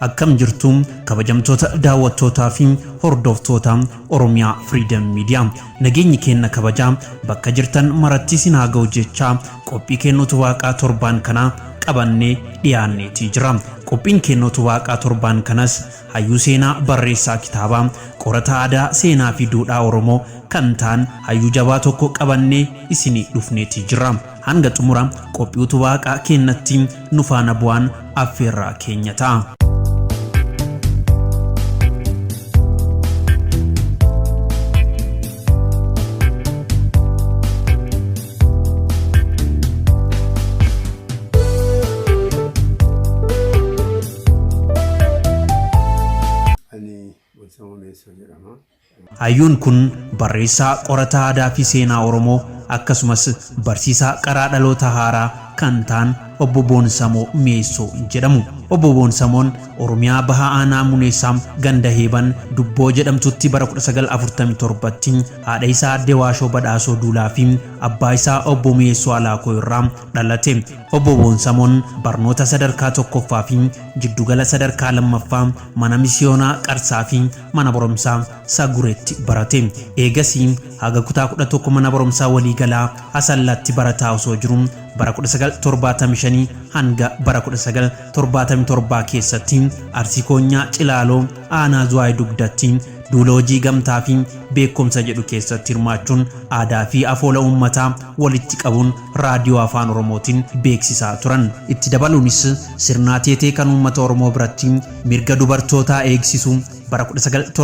akkam jirtum kabajamtoota daawwattootaa fi hordoftoota Oromiyaa Freedom Media nageenyi kenna kabajaa bakka jirtan maratti isin haa ga'u jecha qophii kennuutu waaqaa torban kana qabannee dhiyaanneetii jira. Qophiin kennuutu waaqaa torban kanas hayyuu seenaa barreessaa kitaabaa qorataa aadaa seenaa fi duudhaa Oromoo kan ta'an hayyuu jabaa tokko qabannee isinii dhufneetii jira. Hanga xumura qophiitu waaqaa kennatti nu faana bu'aan affeerraa keenya ta'a. Hayyuun kun barreessaa qorataa aadaa fi seenaa Oromoo akkasumas barsiisaa qaraa dhaloota haaraa kan ta'an Obbo Boonsamoo Meessoo jedhamu. Obbo Boonsamoon Oromiyaa Bahaa Aanaa Muneessaa ganda Heeban Dubboo jedhamtutti bara 1947tti haadha isaa Aadde Waashoo Badhaasoo Duulaa fi abbaa isaa Obbo Meessoo Alaakoo irraa dhalate. Obbo Boonsamoon barnoota sadarkaa tokkoffaa fi jiddugala sadarkaa lammaffaa mana misiyoonaa Qarsaa fi mana barumsaa Sagureetti barate. Eegasii haga kutaa 11 mana barumsaa waliigalaa Asallaatti barataa osoo jiru bara 1975 hanga bara 1977 keessatti Arsii Koonyaa Cilaaloo Aanaa Zuwaay Dugdatti duula hojii gamtaa fi beekumsa jedhu keessatti hirmaachuun aadaa fi afoola uummataa walitti qabuun raadiyoo afaan Oromootiin beeksisaa turan. Itti dabaluunis sirna teetee kan uummata Oromoo biratti mirga dubartootaa eegsisu bara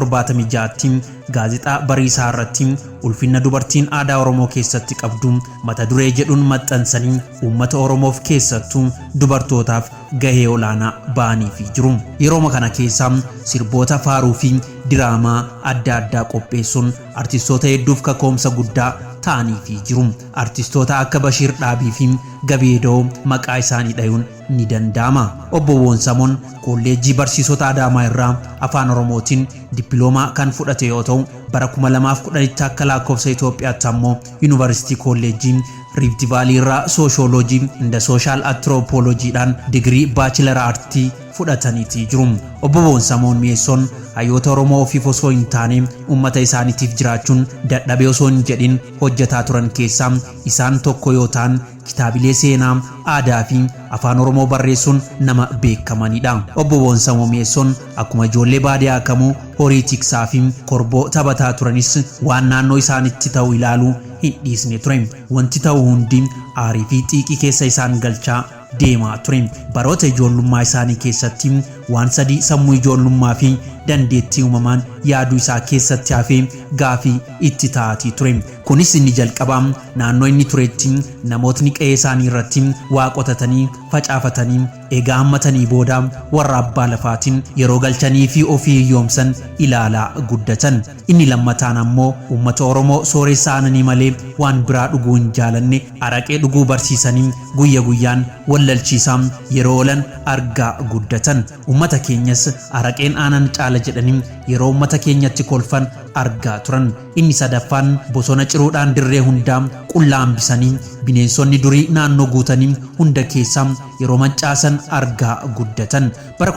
1976tti gaazexaa Bariisaa irratti ulfinna dubartiin aadaa Oromoo keessatti qabdu mata duree jedhuun maxxansanii uummata Oromoof keessattuu dubartootaaf gahee olaanaa ba'anii fi jiru. Yeroo kana keessa sirboota faaruu fi diraamaa adda addaa qopheessuun artistoota hedduuf kaka'umsa guddaa ta'anii fi jiru. Artistoota akka Bashiir Dhaabii fi Gabeedoo maqaa isaanii dhayuun ni danda'ama. Obbo Boonsamoon kolleejjii barsiisota Adaamaa irraa afaan Oromootiin dippiloomaa kan fudhate yoo ta'u bara 2010tti akka lakkoofsa Itoophiyaatti ammoo Yuunivarsiitii Kolleejjii Rift Valley irraa Sooshooloojii inda Sooshaal Antiroopooloojiidhaan digirii baachilara aartii fudhataniitii jiru. Obbo Boonsamoon Meessoon hayyoota Oromoo ofiif osoo hin taane uummata isaaniitiif jiraachuun dadhabee osoo hin jedhin hojjetaa turan keessaa isaan tokko yoo ta'an kitaabilee seenaa aadaa fi afaan Oromoo barreessuun nama beekamanidha. Obbo Boonsamoo Meessoon akkuma ijoollee baadiyyaa kamuu horii tiksaa fi korboo taphataa turanis waan naannoo isaanitti ta'u ilaaluu hin dhiisne ture. Wanti ta'u hundi aarii fi xiiqii keessa isaan galchaa deemaa ture. Baroota ijoollummaa isaanii keessatti waan sadii sammuu ijoollummaa fi dandeettii uumamaan yaaduu isaa keessatti hafee gaafii itti ta'atii ture. Kunis inni jalqabaa naannoo inni turetti namootni qe'ee isaanii irratti waa qotatanii facaafatanii egaa hammatanii booda warra abbaa lafaatiin yeroo galchanii fi ofii hiyyoomsan ilaalaa guddatan. Inni lammataan ammoo uummata Oromoo sooressa aananii malee waan biraa dhuguu hin jaalanne araqee dhuguu barsiisanii guyya guyyaan wallalchiisaa yeroo oolan argaa guddatan. Uummata keenyas araqeen aanan caala jedhanii yeroo uummata keenyatti kolfan argaa turan. Inni sadaffaan bosona ciruudhaan dirree hundaa qullaa hambisanii bineensonni durii naannoo guutanii hunda keessaa yeroo mancaasan argaa guddatan. Bara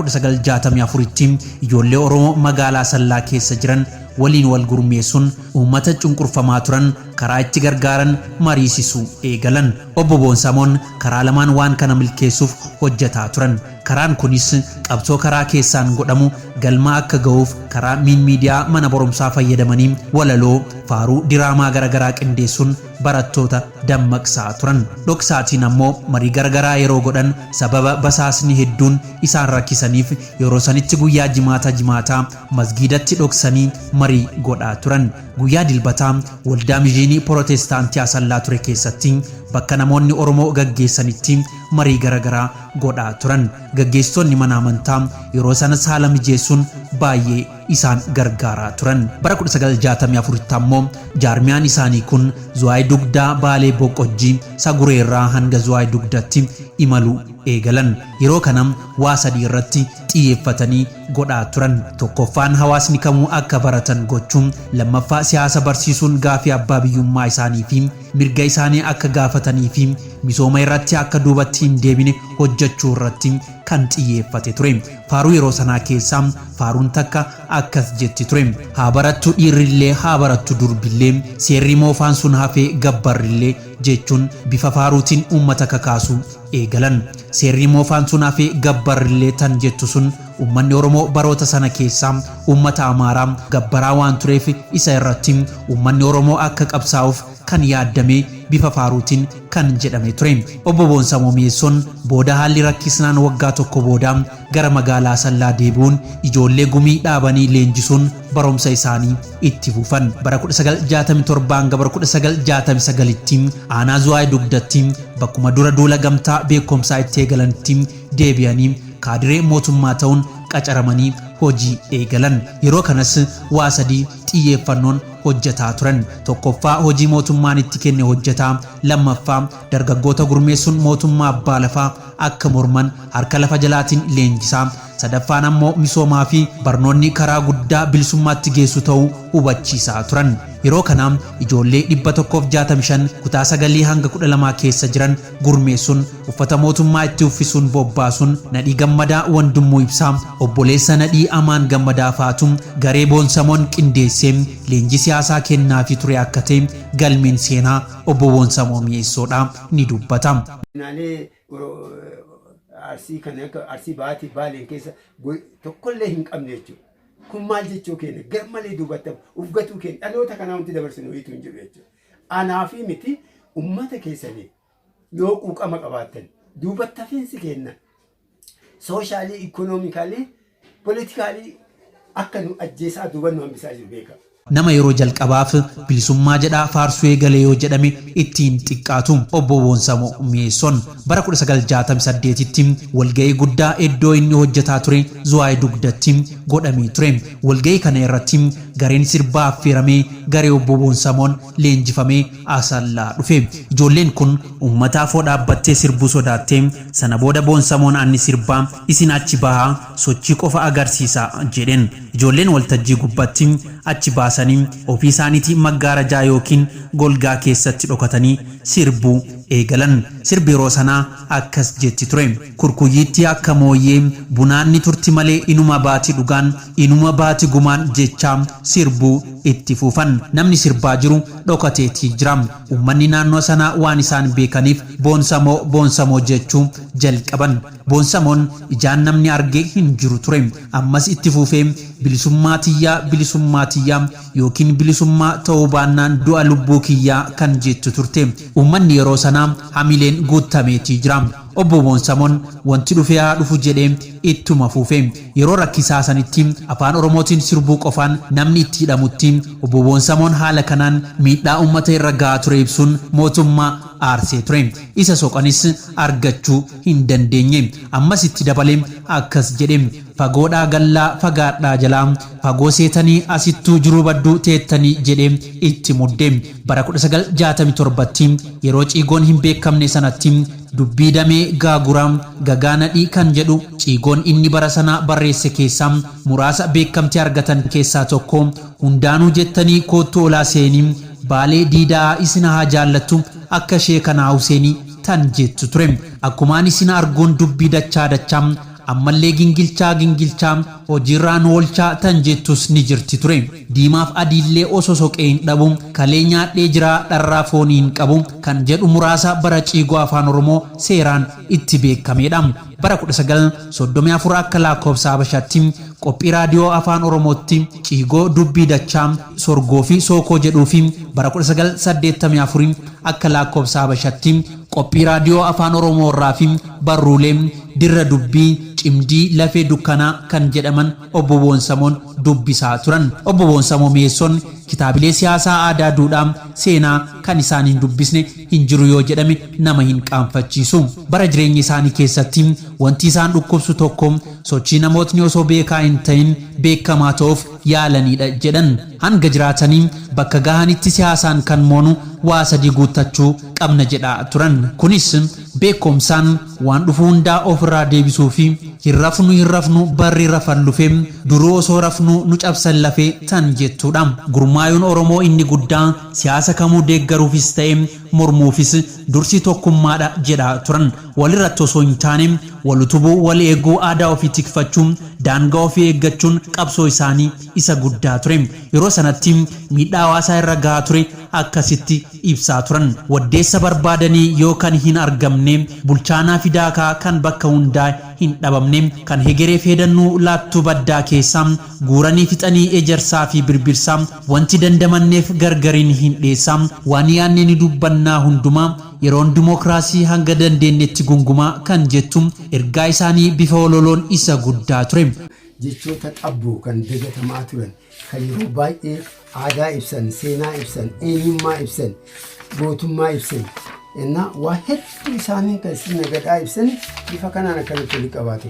1964tti ijoollee Oromoo magaalaa Sallaa keessa jiran waliin wal gurmeessuun uummata cunqurfamaa turan karaa itti gargaaran mariisisuu eegalan. Obbo Boonsamoon karaa lamaan waan kana milkeessuuf hojjetaa turan. Karaan kunis qabsoo karaa keessaan godhamu galma akka ga'uuf karaa miidiyaa mana barumsaa fayyadamanii walaloo faaruu diraamaa garagaraa qindeessuun barattoota dammaqsaa turan. Dhoksaatiin ammoo marii garagaraa yeroo godhan sababa basaasni hedduun isaan rakkisaniif yeroo sanitti guyyaa jimaataa masgiidatti dhoksanii marii godhaa turan. Guyyaa dilbataa waldaa mishiinii Protestaantii Asallaa ture keessatti bakka namoonni Oromoo gaggeessanitti marii garagaraa godhaa turan. Gaggeessitoonni mana amantaa yeroo sanas haala mijeessuun baay'ee isaan gargaaraa turan. Bara 1964tti ammoo jaarmiyaan isaanii kun Zuwaay Dugdaa Baalee Boqojjii Sagureerraa hanga Zuwaay Dugdatti imaluu eegalan. Yeroo kanam waa sadii irratti xiyyeeffatanii godhaa turan. Tokkoffaan hawaasni kamuu akka baratan gochuun, lammaffaa siyaasa barsiisuun gaafii abbaa biyyummaa isaanii fi mirga isaanii akka gaafatanii fi misooma irratti akka duubatti hin deebine hojjechuu irratti kan xiyyeeffate ture. Faaruu yeroo sanaa keessaa faaruun takka akkas jetti ture: haa barattu dhiirrillee haa barattu durbillee, seerri moofaan sun hafee gabbarrillee jechuun bifa faaruutiin uummata kakaasu eegalan. Seerri moofaan sun hafee gabbarrillee tan jettu sun ummanni Oromoo baroota sana keessaa ummata Amaaraa gabbaraa waan tureef isa irratti ummanni Oromoo akka qabsaa'uuf kan yaadame bifa faaruutiin kan jedhame ture. Obbo Boonsamoo Mi'eessoon booda haalli rakkisnaan waggaa tokko booda gara magaalaa Sallaa deebi'uun ijoollee gumii dhaabanii leenjisuun barumsa isaanii itti fufan. Bara 1967 hanga bara 1969tti aanaa Zuwaayee Dugdatti bakkuma dura duula gamtaa beekumsaa itti eegalanitti deebi'anii kaadiree mootummaa ta'uun qacaramanii hojii eegalan. Yeroo kanas waa sadii xiyyeeffannoon hojjetaa turan. Tokkoffaa hojii mootummaan itti kenne hojjetaa, lammaffaa dargaggoota gurmeessuun mootummaa abbaa lafaa akka morman harka lafa jalaatiin leenjisaa, sadaffaan ammoo misoomaa fi barnoonni karaa guddaa bilisummaatti geessu ta'uu hubachiisaa turan. Yeroo kana ijoollee 165 kutaa 9 hanga 12 keessa jiran gurmeessuun uffata mootummaa itti uffisuun bobbaasuun Nadhii Gammadaa Wandimmoo Ibsaa, obboleessa Nadhii Amaan Gammadaa faatu garee Boonsamoon qindeessee leenjii siyaasaa kennaafi ture akka ta'e galmeen seenaa Obbo Boonsamoo Mi'eessoodha ni dubbata. Arsii kana arsii baati baaleen keessa tokkollee hin qabne jechuudha. Kun maal jechuu keenya garmalee dubbatamu ufgatuu keenya dhaloota kana wanti dabarsinu hiitu hin jiru jechuudha. Anaafi miti ummata keessanii yoo quuqama qabaatan duubatti hafiinsi kenna sooshaali, ikoonoomikaalii, politikaalii akka nu ajjeesaa duuba nu hambisaa jiru beeka. Nama yeroo jalqabaaf bilisummaa jedhaa faarsuu eegale yoo jedhame ittiin xiqqaatu Obbo Boonsamoo Mi'eessoon bara 1968tti walga'ii guddaa iddoo inni hojjetaa ture Zuwaayee Dugdatti godhamee ture. Walga'ii kana irratti gareen sirbaa affeeramee garee Obbo Boonsamoon leenjifamee Asallaa dhufe. Ijoolleen kun uummataaf dhaabbattee sirbuu sodaattee sana booda Boonsamoon anni sirbaa isin achi bahaa sochii qofa agarsiisa jedheen. Ijoolleen waltajjii gubbaatti achi baasanii ofii isaaniitii maggaarajaa yookiin golgaa keessatti dhokatanii sirbuu eegalan. Sirbi yeroo sanaa akkas jetti ture: kurkuyyiitti akka mooyyee bunaanni turti malee inuma baati dhugaan, inuma baati gumaan jechaa sirbuu itti fufan. Namni sirbaa jiru dhokateetii jira. Uummanni naannoo sanaa waan isaan beekaniif Boonsamoo jechuu jalqaban. Boonsamoon ijaan namni argee hin jiru ture. Ammas itti fufee bilisummaa tiyyaa yookiin bilisummaa ta'uu baannaan du'a lubbuu kiyyaa kan jettu turte. Uummanni yeroo sanaa hamileen guutameetii jira. Obbo Boonsamoon wanti dhufee haa dhufu jedhee ittuma fufe. Yeroo rakkisaa sanitti afaan Oromootiin sirbuu qofaan namni itti hidhamutti Obbo Boonsamoon haala kanaan miidhaa uummata irra gahaa ture ibsuun mootummaa aarsee ture. Isa soqanis argachuu hin dandeenye. Ammas itti dabalee akkas jedhe: fagoodhaa gallaa fagaadhaa jalaa, fagoo seetanii asittuu jiruu badduu teettanii jedhee itti mudde. Bara 1967tti yeroo ciigoon hin beekamne sanatti dubbii damee gaaguraa gagaa nadhii kan jedhu ciigoon inni bara sana barreesse keessaa muraasa beekamtii argatan keessaa tokko hundaanuu jettanii koottoo olaa seenii baalee diidaa isin haa jaallattu akka ishee kanaa Huseenii tan jettu ture. Akkumaan isin arguun dubbii dachaa ammallee gingilchaa hojiirraan oolchaa tan jettus ni jirti ture. Diimaaf adiillee osoo soqee hin dhabu kalee nyaadhee jiraa dharraa foonii hin qabu kan jedhu muraasa bara ciigoo afaan Oromoo seeraan itti beekameedha. Bara 1934 akka lakkoofsa Habashaatti qophii raadiyoo afaan Oromootti ciigoo dubbii dachaa sorgoo fi sookoo jedhuu fi bara 1984 akka lakkoofsa Habashaatti qophii raadiyoo afaan Oromoo irraa fi barruulee dirra dubbii cimdii lafee dukkanaa kan jedhaman Obbo Boonsamoon dubbisaa turan. Obbo Boonsamoo Mi'eessoon kitaabilee siyaasaa aadaa duudhaa seenaa kan isaan hin dubbisne hin jiru yoo jedhame nama hin qaanfachiisu. Bara jireenya isaanii keessatti wanti isaan dhukkubsu tokko sochii namootni osoo beekaa hin ta'in beekamaa ta'uuf yaalanidha jedhan. Hanga jiraatanii bakka gahanitti siyaasaan kan moonu waa sadii guuttachuu qabna jedhaa turan. Kunis beekumsaan, waan dhufu hundaa ofirraa deebisuu fi hin rafnu barri rafan lufeem duruu osoo rafnu nu cabsan lafee tan jettuudha. Gurmaayuun Oromoo inni guddaa siyaasa kamuu deeggaruufis ta'e mormuufis dursi tokkummaadha jedhaa turan. Walirratti osoo hin taane wal utubuu wal eeguu aadaa ofii tikfachuun daangaa ofii eeggachuun qabsoo isaanii isa guddaa ture. Yeroo sanatti miidhaa hawaasaa irra gahaa ture akkasitti ibsaa turan. Waddeessa barbaadanii yookaan hin argamne bulchaanaa fidaakaa kan bakka hundaa hin dhabamne kan hegeree feedannuu laattuu baddaa keessaa guuranii fixanii ejersaa fi birbirsaa wanti dandamanneef gargariin hin dheessaa waan yaanne ni dubbannaa hundumaa yeroon dimokiraasii hanga dandeenyetti gungumaa kan jettu ergaa isaanii bifa ololoon isa guddaa ture. Jechoota qabboo kan dagatamaa turan kan yeroo baay'ee aadaa ibsan, seenaa ibsan, eenyummaa ibsan, gootummaa ibsan. Inna waa hedduu isaanii kan sirna gadaa ibsan bifa kanaan akkanatti walitti qabaatu.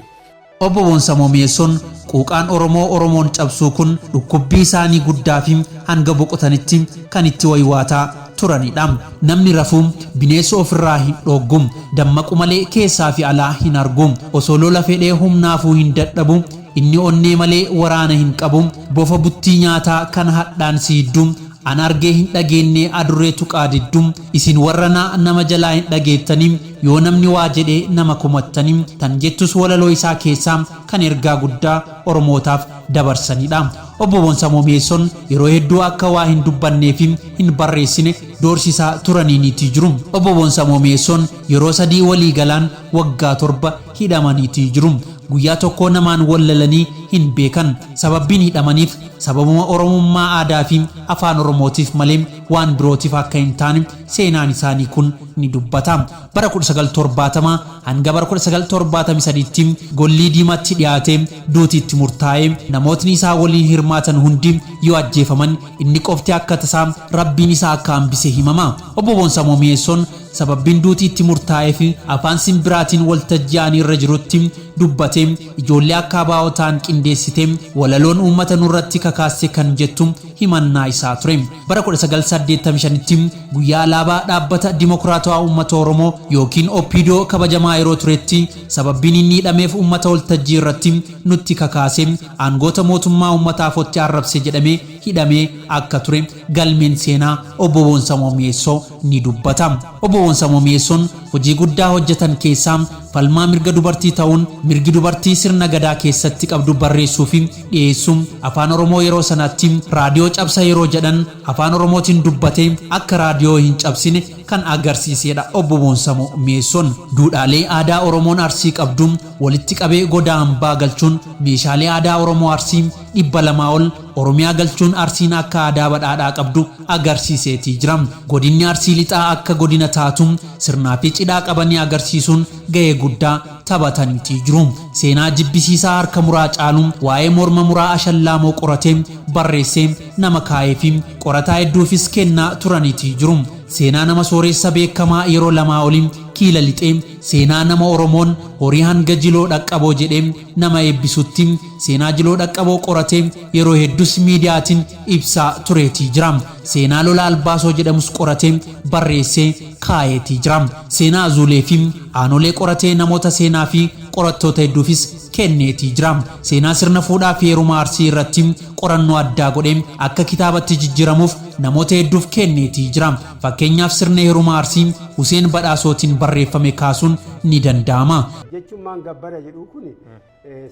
Obbo Boonsamoo Mi'eessoon quuqaan Oromoon cabsuu kun dhukkubbii isaanii guddaa fi hanga boqotanitti kan itti waywaataa turanidha. Namni rafuu bineensa ofirraa hin dhooggu, dammaqu malee keessaa fi alaa hin argu, osoo lola fedhee humnaafuu hin dadhabu, inni onnee malee waraana hin qabu, bofa buttii nyaataa kan hadhaan siiddu, an argee hin dhageenye adurree tuqaa diddum isin warra nama jalaa hin dhageettanii yoo namni waa jedhee nama kumattanii tan jettus walaloo isaa keessaa kan ergaa guddaa Oromootaaf dabarsanidha. Obbo Boonsamoo Mi'eessoon yeroo hedduu akka waa hin dubbannee fi hin barreessine doorsisaa turaniiti jiru. Obbo Boonsamoo Mi'eessoon yeroo 3 walii galaan waggaa 7 hidhamaniiti jiru. Guyyaa tokko namaan wallalanii hin beekan. Sababbiin hidhamaniif sababuma Oromummaa aadaa fi afaan Oromootiif malee waan birootiif akka hin taane seenaan isaanii kun ni dubbata. Bara 1970 hanga bara 1973 gollii diimatti dhiyaatee duutiitti murtaa'ee namootni isaa waliin hirmaatan hundi yoo ajjeefaman inni qofti akka tasaa rabbiin isaa akka hambise himama. Obbo Boonsamoo Mi'eessoon sababbiin duutiitti murtaa'ee fi afaan simbiraatiin waltajji'anii irra jirutti dubbatee ijoollee akka abaa'otaan qindeessitee walaloon uummata nurratti kakaase kan jettu himannaa isaa ture. Bara 1985tti guyyaa alaabaa dhaabbata dimokiraatawaa uummata Oromoo yookiin OPDO kabajamaa yeroo turetti sababbiin inni hidhameef uummata waltajjii irratti nutti kakaase aangoota mootummaa uummataaf otti arrabse jedhamee hidhamee akka ture galmeen seenaa Obbo Boonsamoo Mi'eessoo ni dubbata. Obbo Boonsamoo Mi'eessoon hojii guddaa hojjetan keessaa falmaa mirga dubartii ta'uun mirgi dubartii sirna gadaa keessatti qabdu barreessuu fi dhiyeessuun afaan Oromoo yeroo sanatti raadiyoo cabsa yeroo jedhan afaan Oromootiin dubbatee akka raadiyoo hin cabsine kan agarsiisedha. Obbo Boonsamoo Mi'eessoon duudhaalee aadaa Oromoon Arsii qabdu walitti qabee godaa hambaa galchuun meeshaalee aadaa Oromoo Arsii 200 ol Oromiyaa galchuun Arsiin akka aadaa badhaadhaa qabdu agarsiiseetii jira. Godinni Arsii lixaa akka godina taatu sirnaa fi cidhaa qabanii agarsiisuun ga'ee guddaa taphataniitii jiru. Seenaa jibbisiisaa harka muraa caalu waa'ee morma muraa ashallaamoo qoratee barreessee nama kaa'ee fi qorataa hedduufis kennaa turaniitii jiru. Seenaa nama sooressa beekamaa yeroo 2 oliin kiila lixee seenaa nama Oromoon horii hanga jiloo dhaqqaboo jedhee nama eebbisutti seenaa jiloo dhaqqaboo qoratee yeroo hedduus miidiyaatiin ibsaa tureetii jira. Seenaa lola albaasoo jedhamus qoratee barreessee kaa'eetii jira. Seenaa azuulee fi aanolee qoratee namoota seenaa fi qorattoota hedduufis kenneetii jira. Seenaa sirna fuudhaa fi heerumaa Arsii irratti qorannoo addaa godhee akka kitaabatti jijjiiramuuf namoota hedduuf kenneetii jira. Fakkeenyaaf sirna heerumaa Arsii Huseen Badhaasootiin barreeffame kaasuun ni danda'ama. Jechuun gabbara jedhu kun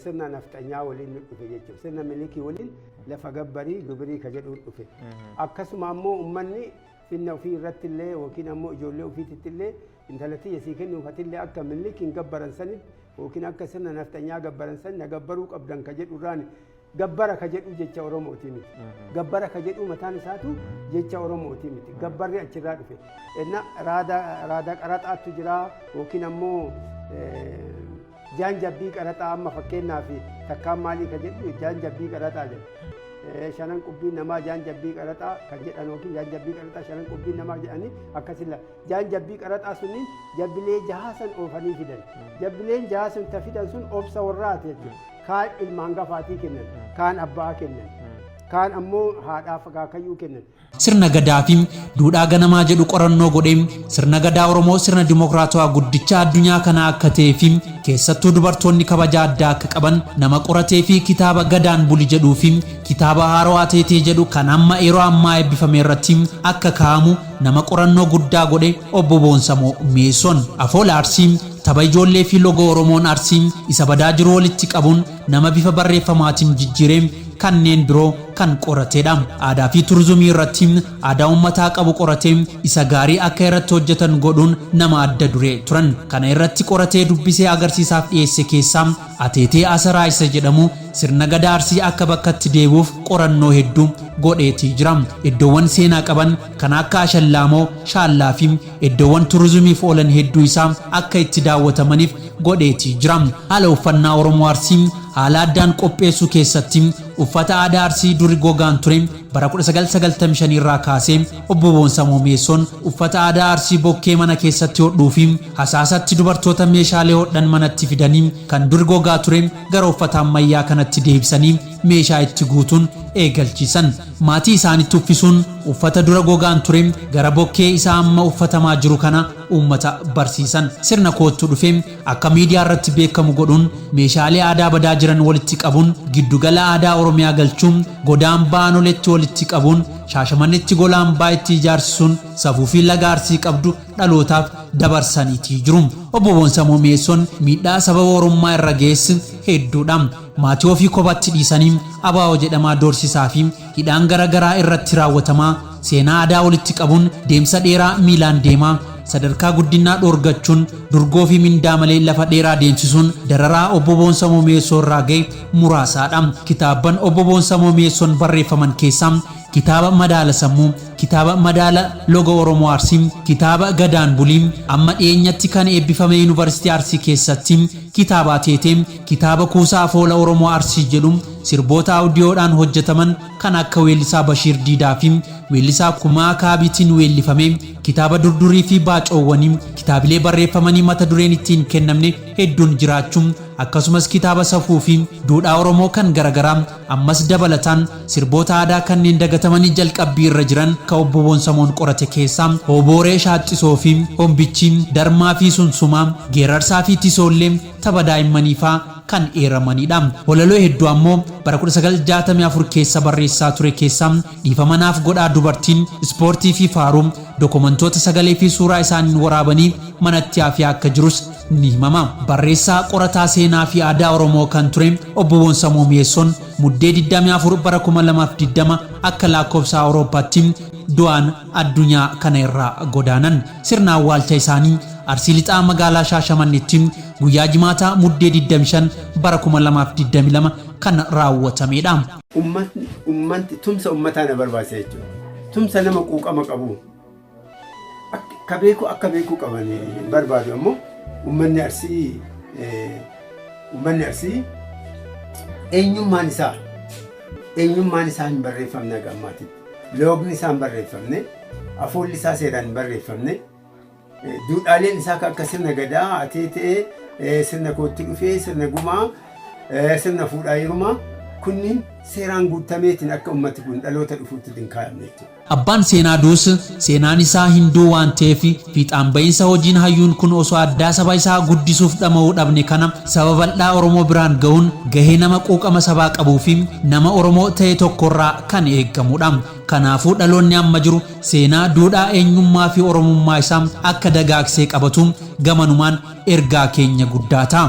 sirna nafxanyaa waliin dhufe jechuudha. Sirna milikii waliin lafa gabbarii dubirii ka jedhuun dhufe. Akkasuma ammoo uummanni finna ofii irratti illee yookiin ammoo ijoollee ofiitti illee intalatti yesii kennuufatillee akka milikiin gabbaran sanitti yookiin akka sirna nafxanyaa gabbaran san gabbaruu qabdan ka jedhurraan gabbara ka jedhu jecha Oromooti miti. Gabbara ka jedhu mataan isaatu jecha Oromooti miti. Gabbarri achirraa dhufe. Enna raada qaraxaatu jira yookiin ammoo jaanjabbii qaraxaa amma fakkeenyaaf takkaan maalii ka jedhu jaanjabbii qaraxaa jedhu. Shanan qubbiin namaa jaanjabbii qaraxaa kan jedhan yookiin jaanjabbii qaraxaa shanan qubbiin namaa jedhanii akkasilla. Jaanjabbii qaraxaa sunniin jabbilee jahaasan oofanii fidan. Jabbileen jahaasan ta fidan sun obsa warraati jechuudha. Kaan ilmaan gafaatii kennan, kaan abbaa kennan. kaan ammoo haadhaaf akaakayyuu kennan. Sirna gadaa fi duudhaa ganamaa jedhu qorannoo godhee sirna gadaa Oromoo sirna dimokiraatawaa guddicha addunyaa kana akka ta'ee fi keessattuu dubartoonni kabaja addaa akka qaban nama qoratee fi kitaaba gadaan buli jedhuu fi kitaaba haarawaa teetee jedhu kan amma yeroo ammaa eebbifame irratti akka kaa'amu nama qorannoo guddaa godhe obbo Boonsamoo Mi'eessoon Afoola Arsii tapha ijoollee fi logo Oromoon Arsii isa badaa jiru walitti qabuun nama bifa barreeffamaatiin jijjiiree kanneen biroo kan qorateedha. Aadaa fi turizimii irratti aadaa uummataa qabu qoratee isa gaarii akka irratti hojjetan godhuun nama adda duree turan. Kana irratti qoratee dubbisee agarsiisaaf dhiyeesse keessaa Ateetee Asaraa isa jedhamu sirna gadaa Arsii akka bakkatti deebuuf qorannoo hedduu godheetii jira. Iddoowwan seenaa qaban kan akka Ashallaamoo, Shaallaa fi iddoowwan turizimiif oolan hedduu isaa akka itti daawwatamaniif godheetii jira. Haala uffannaa Oromoo Arsii haala addaan qopheessuu keessatti uffata aadaa Arsii duri gogaan ture bara 1995 irraa kaasee obbo Boonsamoo Mi'eessoon uffata aadaa Arsii bokkee mana keessatti hodhuu fi hasaasatti dubartoota meeshaalee hodhan manatti fidanii kan duri gogaa ture gara uffata ammayyaa kanatti deebisanii meeshaa itti guutuun eegalchiisan. Maatii isaanitti uffisuun uffata dura gogaan ture gara bokkee isaa amma uffatamaa jiru kana uummata barsiisan. Sirna koottu dhufee akka miidiyaa irratti beekamu godhuun meeshaalee aadaa badaa jiran walitti qabuun giddugala aadaa Oromiyaa galchuun godaan baanoletti walitti qabuun Shaashamannetti golaan baay'ee ijaarsisuun safuu fi laga Arsii qabdu dhalootaaf dabarsaniitii jiru. Obbo Boonsamoo Mi'eessoon miidhaa sababa Oromummaa irra geesse hedduudha. Maatii ofii kophaatti dhiisanii abaa'oo jedhamaa doorsisaa fi hidhaan garaagaraa irratti raawwatamaa seenaa aadaa walitti qabuun deemsa dheeraa miilaan deemaa sadarkaa guddinaa dhoorgachuun durgoo fi mindaa malee lafa dheeraa deemsisuun dararaa obbo Boonsamoo Mi'eessoo irraa ga'e muraasaadha. Kitaabban obbo Boonsamoo Mi'eessoon barreeffaman keessaa kitaaba Madaala Sammuu, kitaaba Madaala Logo Oromoo Arsii, kitaaba Gadaan Bulii, amma dhiyeenyatti kan eebbifame Yuunivarsiitii Arsii keessatti kitaaba Ateetee, kitaaba Kuusaa Afoola Oromoo Arsii jedhu sirboota audioodhaan hojjetaman kan akka weellisaa Bashiir Diidaa fi weellisaa Kumaa Kaabitiin weellifame, kitaaba Durdurii fi Baacoowwanii, kitaabilee barreeffamanii mata dureen ittiin kennamne hedduun jiraachuun akkasumas kitaaba safuu fi duudhaa Oromoo kan garagaraa ammas dabalataan sirboota aadaa kanneen dagatamanii jalqabbii irra jiran ka obbo Boonsamoon qorate keessaa Hoobooree Shaaxxisoo fi Hombichi, Darmaa fi Sunsumaa, Geerarsaa fi Tisoollee tapha daa'immanii faa kan eeramanidha. Walaloo hedduu ammoo bara 1964 keessa barreessaa ture keessaa dhiifamanaaf godhaa dubartiin, ispoortii fi faaruu dokumentoota sagalee fi suuraa isaaniin waraabanii manatti hafee akka jirus ni himama. Barreessaa qorataa seenaa fi aadaa Oromoo kan ture obbo Boonsamoo Mi'eessoon muddee 24 bara 2020 akka lakkoofsa Awurooppaatti du'aan addunyaa kana irraa godaanan. Sirna awwaalcha isaanii Arsii lixaa magaalaa Shaashamannetti guyyaa Jimaataa muddee 25 bara 2022 kan raawwatamedha. Uummanni tumsa uummataa na barbaachisa jechuudha. Tumsa nama quuqama qabu akka beeku qaban barbaadu ammoo uummanni Arsii eenyummaan isaa hin barreeffamne gammaatti. Loogni isaa hin barreeffamne, afoolli isaa seeraan hin barreeffamne, duudhaaleen isaa akka sirna gadaa, Ateetee, sirna kootti dhufee, sirna gumaa, sirna fuudhaa heerumaa kunniin seeraan guutameetiin akka ummati kun dhaloota dhufuutti hin kaa'amne jechuudha. Abbaan seenaa duus seenaan isaa hinduu waan ta'eef fiixaan ba'iinsa hojiin hayyuun kun osoo addaa saba isaa guddisuuf dhama'uu dhabne kana saba bal'aa Oromoo biraan ga'uun gahee nama quuqama sabaa qabuu fi nama Oromoo ta'e tokkorraa kan eeggamudha. Kanaafuu dhaloonni amma jiru seenaa duudhaa eenyummaa fi oromummaa isaa akka dagaagsee qabatu gamanumaan ergaa keenya guddaa ta'a.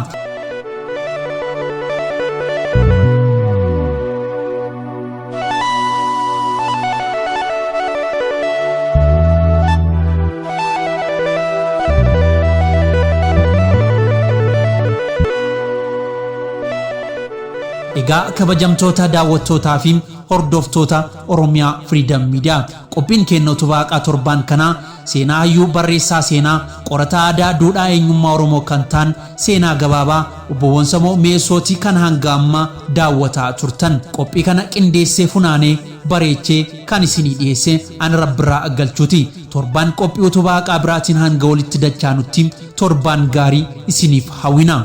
Egaa kabajamtoota daawwattootaa fi hordoftoota Oromiyaa Freedom Media qophiin kennootu baaqaa torban kana seenaa hayyuu barreessaa seenaa qorataa aadaa duudhaa eenyummaa Oromoo kan ta'an seenaa gabaabaa obbo Boonsamoo Mi'eessootii kan hanga ammaa daawwataa turtan. Qophii kana qindeessee funaanee bareechee kan isinii dhiyeesse an Rabbiraa galchuuti. Torban qophii utubaa baaqaa biraatiin hanga walitti dachaanutti torban gaarii isiniif hawwina.